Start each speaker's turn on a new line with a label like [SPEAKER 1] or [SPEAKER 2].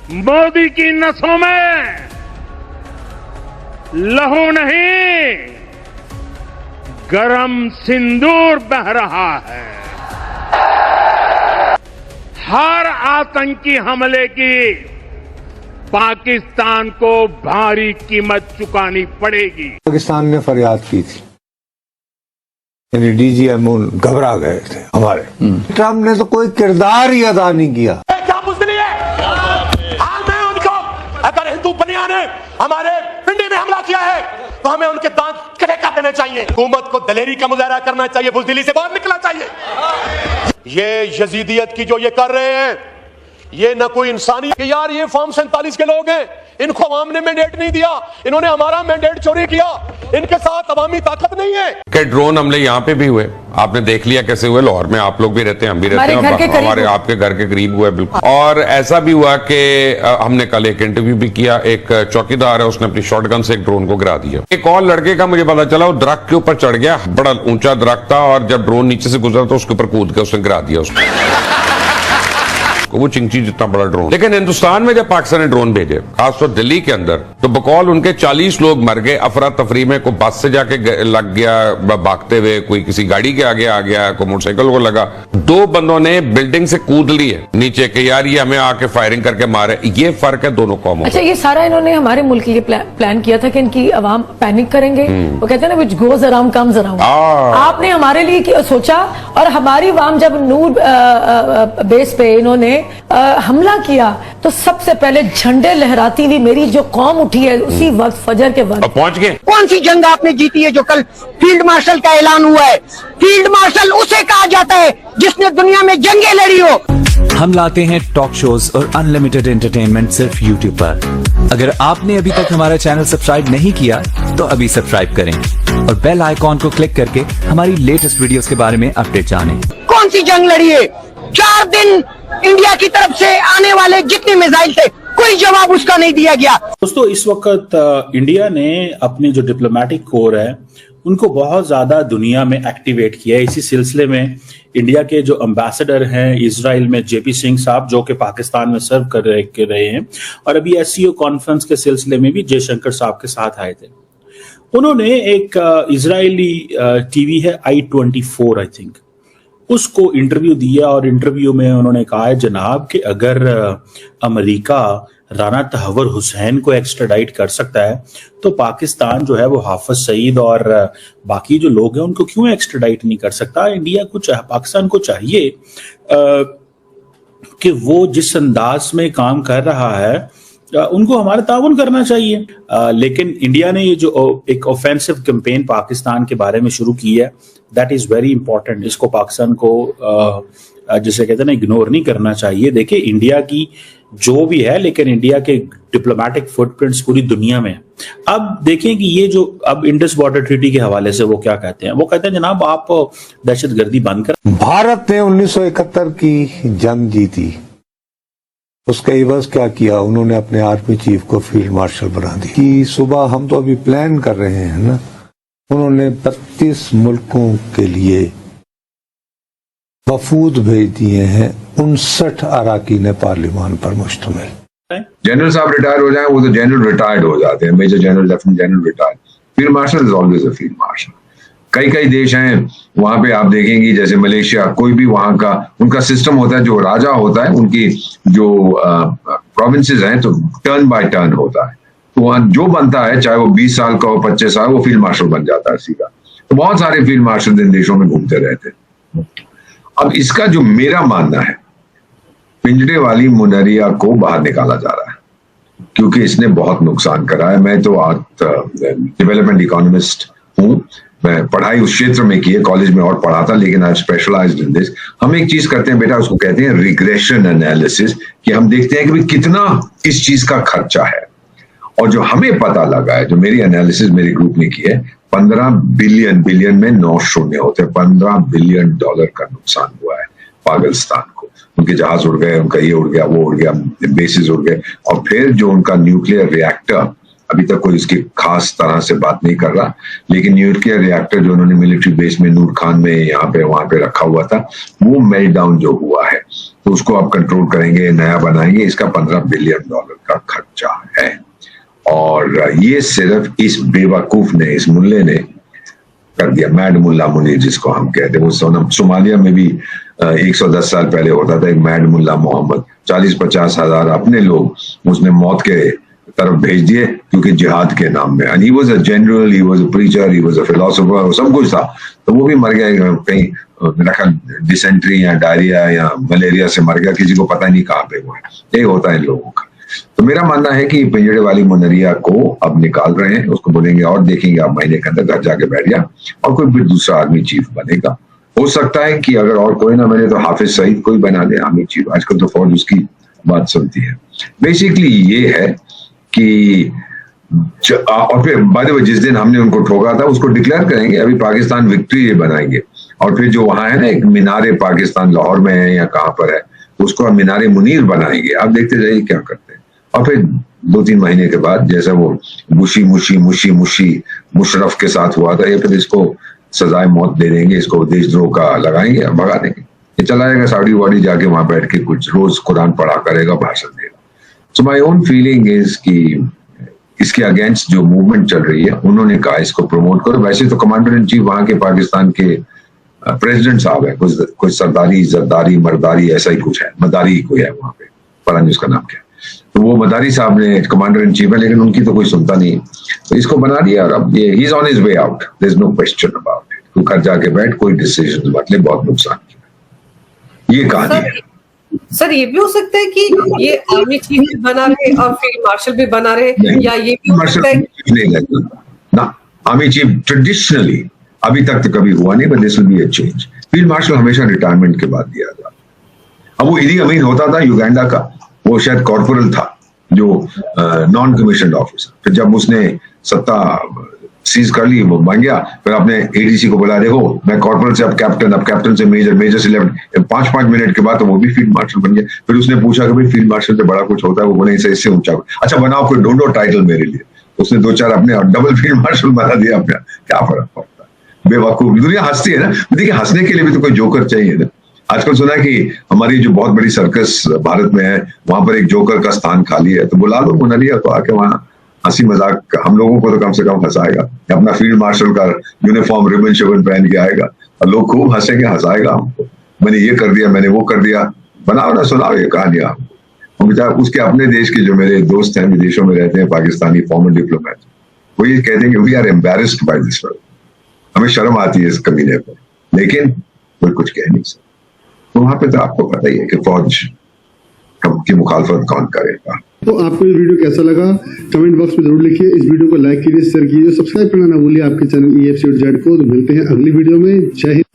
[SPEAKER 1] मोदी की नसों में लहू नहीं, गरम सिंदूर बह रहा है। हर आतंकी हमले की पाकिस्तान को भारी कीमत चुकानी पड़ेगी।
[SPEAKER 2] पाकिस्तान ने फरियाद की थी, यानी डीजी अमून घबरा गए थे हमारे। ट्रंप ने तो कोई किरदार ही अदा नहीं किया।
[SPEAKER 3] क्या बुज़दिली है? हाल में उनको, अगर हिंदू बनिया ने हमारे पिंडी में हमला किया है तो हमें उनके दांत कटे कर देने चाहिए। हुकूमत को दलेरी का मुजाहरा करना चाहिए, बुज़दिली से बाहर निकलना चाहिए। ये यजीदियत की जो ये कर रहे हैं, ये न कोई इंसानी कि यार ये फॉर्म 47 के लोग हैं, इनको अवाम ने मैंडेट नहीं दिया, इन्होंने हमारा मैंडेट चोरी किया, इनके साथ अवामी ताकत नहीं है।
[SPEAKER 4] के ड्रोन हमले यहाँ पे भी हुए, आपने देख लिया कैसे हुए। लाहौर में आप लोग भी रहते हैं, हम भी रहते हैं, हमारे आपके घर के करीब हुआ बिल्कुल। और ऐसा भी हुआ कि हमने कल एक इंटरव्यू भी किया, एक चौकीदार है, उसने अपनी शॉटगन से एक ड्रोन को गिरा दिया। एक और लड़के का मुझे पता चला, वो दरख्त के ऊपर चढ़ गया, बड़ा ऊंचा दरख्त था, और जब ड्रोन नीचे से गुजरा तो उसके ऊपर कूद के उसने गिरा दिया उसको। वो चिंची जितना बड़ा ड्रोन। लेकिन हिंदुस्तान में जब पाकिस्तान ने ड्रोन भेजे, खासतौर दिल्ली के अंदर, तो बकौल उनके 40 लोग मर गए अफरा तफरी में। कोई बस से जाके लग गया भागते हुए, कोई किसी गाड़ी के आगे आ गया, कोई मोटरसाइकिल को लगा। 2 बंदों ने बिल्डिंग से कूद लिए नीचे के, यार ये हमें आके फायरिंग करके मारे। ये फर्क है दोनों कौमों।
[SPEAKER 5] अच्छा, ये सारा इन्होंने हमारे मुल्क के लिए प्लान किया था कि इनकी अवाम पैनिक करेंगे। वो कहते हैं ना, which goes around comes around. आपने हमारे लिए सोचा, और हमारी अवाम जब नूर बेस पे इन्होंने हमला किया तो सबसे पहले झंडे लहराती हुई मेरी जो कौम उठी है, उसी वक्त फजर के वक्त
[SPEAKER 4] पहुंच गए।
[SPEAKER 6] कौन सी जंग आपने जीती है जो कल फील्ड मार्शल का ऐलान हुआ है? फील्ड मार्शल उसे कहा जाता है जिसने दुनिया में जंगें लड़ी हो।
[SPEAKER 7] हम लाते हैं टॉक शोज और अनलिमिटेड एंटरटेनमेंट सिर्फ यूट्यूब पर। अगर आपने अभी तक हमारा चैनल सब्सक्राइब नहीं किया तो अभी सब्सक्राइब करें और बेल आइकॉन को क्लिक करके हमारी लेटेस्ट वीडियोस के बारे में अपडेट जानें।
[SPEAKER 6] कौन सी जंग लड़ी है? 4 दिन इंडिया की तरफ से आने वाले जितने मिसाइल थे, कोई जवाब उसका नहीं दिया गया।
[SPEAKER 8] दोस्तों, इस वक्त इंडिया ने अपने जो डिप्लोमेटिक कोर है उनको बहुत ज्यादा दुनिया में एक्टिवेट किया है। इसी सिलसिले में इंडिया के जो एम्बेसडर हैं इजराइल में, जेपी सिंह साहब, जो कि पाकिस्तान में सर्व कर रहे हैं, और अभी एससीओ कॉन्फ्रेंस के सिलसिले में भी जयशंकर साहब के साथ आए थे। उन्होंने एक इजरायली टीवी है I-24 आई थिंक, उसको इंटरव्यू दिया, और इंटरव्यू में उन्होंने कहा है जनाब कि अगर अमेरिका राना तहव्वुर हुसैन को एक्स्ट्राडाइट कर सकता है तो पाकिस्तान जो है वो हाफिज सईद और बाकी जो लोग हैं उनको क्यों एक्स्ट्राडाइट नहीं कर सकता। इंडिया को पाकिस्तान को चाहिए कि वो जिस अंदाज में काम कर रहा है उनको हमारा ताउन करना चाहिए। लेकिन इंडिया ने ये जो एक ऑफेंसिव कैंपेन पाकिस्तान के बारे में शुरू की है, दैट इज वेरी इंपॉर्टेंट। इसको पाकिस्तान को जिसे कहते हैं ना, इग्नोर नहीं करना चाहिए। देखिए, इंडिया की जो भी है, लेकिन इंडिया के डिप्लोमेटिक फुटप्रिंट्स पूरी दुनिया में। अब देखें कि ये जो अब इंडस बॉर्डर ट्रीटी के हवाले से वो क्या कहते हैं, वो कहते हैं जनाब आप दहशतगर्दी बंद कर।
[SPEAKER 2] भारत ने 1971 की जंग जीती, उसका इवज क्या किया? उन्होंने अपने आर्मी चीफ को फील्ड मार्शल बना दिया। कि सुबह हम तो अभी प्लान कर रहे हैं ना, उन्होंने 32 मुल्कों के लिए वफूद भेज दिए हैं, 59 अराकीन पार्लियामान पर मुश्तमिल।
[SPEAKER 9] जनरल साहब रिटायर हो जाए, वो तो जनरल रिटायर्ड हो जाते हैं, major general, lieutenant general retired. Field marshal is always a field marshal. कई देश हैं वहां पे, आप देखेंगे जैसे मलेशिया, कोई भी वहां का उनका सिस्टम होता है, जो राजा होता है, उनकी जो प्रोविंसेस हैं, तो टर्न बाय टर्न होता है। तो वहां जो बनता है, चाहे वो 20 साल का हो, 25 साल, वो फील्ड मार्शल बन जाता है सीधा। तो बहुत सारे फील्ड मार्शल इन देशों में घूमते रहते हैं। अब इसका जो मेरा मानना है, पिंजरे वाली मुनरिया को बाहर निकाला जा रहा है, क्योंकि इसने बहुत नुकसान करा है। मैं तो डेवलपमेंट इकोनॉमिस्ट हूं, मैं पढ़ाई उस क्षेत्र में की है, कॉलेज में और पढ़ा था, लेकिन आई स्पेशलाइज्ड इन दिस। हम एक चीज करते हैं बेटा, उसको कहते हैं रिग्रेशन एनालिसिस, कि हम देखते हैं कि कितना किस चीज का खर्चा है। और जो हमें पता लगा है, जो मेरी एनालिसिस मेरे ग्रुप ने की है, 15 बिलियन में 9 शून्य होते हैं, $15 बिलियन का नुकसान हुआ है पाकिस्तान को। उनके जहाज उड़ गए, उनका ये उड़ गया, वो उड़ गया, बेसिस उड़ गए। और फिर जो उनका न्यूक्लियर रिएक्टर, अभी तक कोई इसकी खास तरह से बात नहीं कर रहा, लेकिन न्यूक्लियर रिएक्टर जो उन्होंने मिलिट्री बेस में नूर खान में यहाँ पे वहां पे रखा हुआ था, वो मेल्ट डाउन जो हुआ है, तो उसको आप कंट्रोल करेंगे, नया बनाएंगे, इसका $15 बिलियन का खर्चा है। और ये सिर्फ इस बेवकूफ ने, इस मुल्ले ने कर दिया, मैड मुल्ला मुनीर जिसको हम कहते हैं। वो सोमालिया में भी 110 साल पहले होता था एक मैड मुल्ला मोहम्मद, 40-50 हजार अपने लोग उसने मौत के तरफ भेज दिए क्योंकि जिहाद के नाम में। And he was a general, he was a preacher, he was a philosopher, सब कुछ था, तो वो भी मर गया कहीं, मेरा ख्याल डिसेंट्री या डायरिया या मलेरिया से मर गया, किसी को पता नहीं कहाँ पे वो है। यही होता है इन लोगों का। तो मेरा मानना है कि पिंजड़े वाली मुनरिया को अब निकाल रहे हैं, उसको बोलेंगे और देखेंगे आप महीने के अंदर घर जाके बैठ जा और कोई फिर दूसरा आर्मी चीफ बनेगा। हो सकता है कि अगर और कोई ना बने तो हाफिज सईद कोई बना दे आर्मी चीफ, आजकल तो फौज उसकी बात सुनती है। बेसिकली ये है कि और फिर बाद में जिस दिन हमने उनको ठोका था उसको डिक्लेयर करेंगे, अभी पाकिस्तान विक्ट्री बनाएंगे, और फिर जो वहां है ना एक मीनारे पाकिस्तान, लाहौर में है या कहां पर है, उसको हम मीनारे मुनीर बनाएंगे। आप देखते जाइए क्या करते हैं। और फिर 2-3 महीने के बाद जैसा वो मुशर्रफ के साथ हुआ था, या फिर इसको सजाए मौत दे देंगे, इसको देशद्रोह का लगाएंगे और भगा देंगे। ये चला जाएगा साउदी वाड़ी, जाके वहां बैठ के कुछ रोज कुरान पढ़ा करेगा, भाषण देगा। सो माई ओन फीलिंग इज कि इसके अगेंस्ट जो मूवमेंट चल रही है, उन्होंने कहा इसको प्रमोट करो। वैसे तो कमांडर इन चीफ वहां के पाकिस्तान के प्रेसिडेंट साहब है, कुछ सरदारी जरदारी मरदारी ऐसा ही कुछ है, मदारी कोई है वहां पे, पता नहीं उसका नाम क्या है। तो वो मदारी साहब ने कमांडर इन चीफ है, लेकिन उनकी तो कोई सुनता नहीं, तो इसको बना दिया और अब ये he is on his way out, there is no question about it. तो घर जाके बैठ, कोई डिसीजन मत ले, बहुत नुकसान किया। ये कहानी है।
[SPEAKER 10] सर ये भी हो सकता है कि ये आर्मी चीफ भी बना रहे और फील्ड मार्शल भी बना रहे, या ये भी हो सकता है
[SPEAKER 9] ना आर्मी चीफ ट्रेडिशनली अभी तक तो कभी हुआ नहीं, but this will be a change. Field marshal हमेशा रिटायरमेंट के बाद दिया जाता। अब वो इदी अमीन होता था युगांडा का, वो शायद कॉर्पोरल था, जो नॉन कमीशन्ड ऑफिसर। फिर जब उसने सत्ता सीज कर ली, वो बन गया, फिर आपने एडीसी को बोला, देखो मैं कॉर्पोरल से अब कैप्टन से मेजर, मेजर से लेफ्ट, 5-5 मिनट के बाद तो वो भी फील्ड मार्शल बन गया। फिर उसने पूछा कि भाई फील्ड मार्शल से बड़ा कुछ होता है? वो बोले इससे ऊंचा, अच्छा बनाओ कोई ढूंढो टाइटल मेरे लिए। उसने 2-4 अपने डबल फील्ड मार्शल बना दिया अपना, क्या फर्क पड़ता है। बेवकूफ दुनिया हंसती है ना। देखिए हंसने के लिए भी तो कोई जोकर चाहिए ना। आजकल सुना है कि हमारी जो बहुत बड़ी सर्कस भारत में है, वहां पर एक जोकर का स्थान खाली है, तो बुला लो मुनरिया को आके, वहां हंसी मजाक हम लोगों को तो कम से कम हंसाएगा, अपना फील्ड मार्शल का यूनिफॉर्म रिबन शिबन पहन के आएगा और लोग खूब हंसेंगे, हंसाएगा हमको। मैंने ये कर दिया, मैंने वो कर दिया, बनाओ ना, सुनाओ ये कहानियां हमको। उसके अपने देश के जो मेरे दोस्त हैं, विदेशों में रहते हैं, पाकिस्तानी फॉर्मर डिप्लोमेट, वो ये कहते हैं कि we are embarrassed by this world, हमें शर्म आती है इस कमीने पर, लेकिन कोई कुछ कह नहीं सकता। तो वहां पे तो आपको पता ही है कि फौज की मुखालफत कौन करेगा।
[SPEAKER 11] तो आपको ये वीडियो कैसा लगा कमेंट बॉक्स में जरूर लिखिए। इस वीडियो को लाइक कीजिए, शेयर कीजिए, सब्सक्राइब करना ना भूलिए आपके चैनल EFC.Z को। तो मिलते हैं अगली वीडियो में। जय हिंद।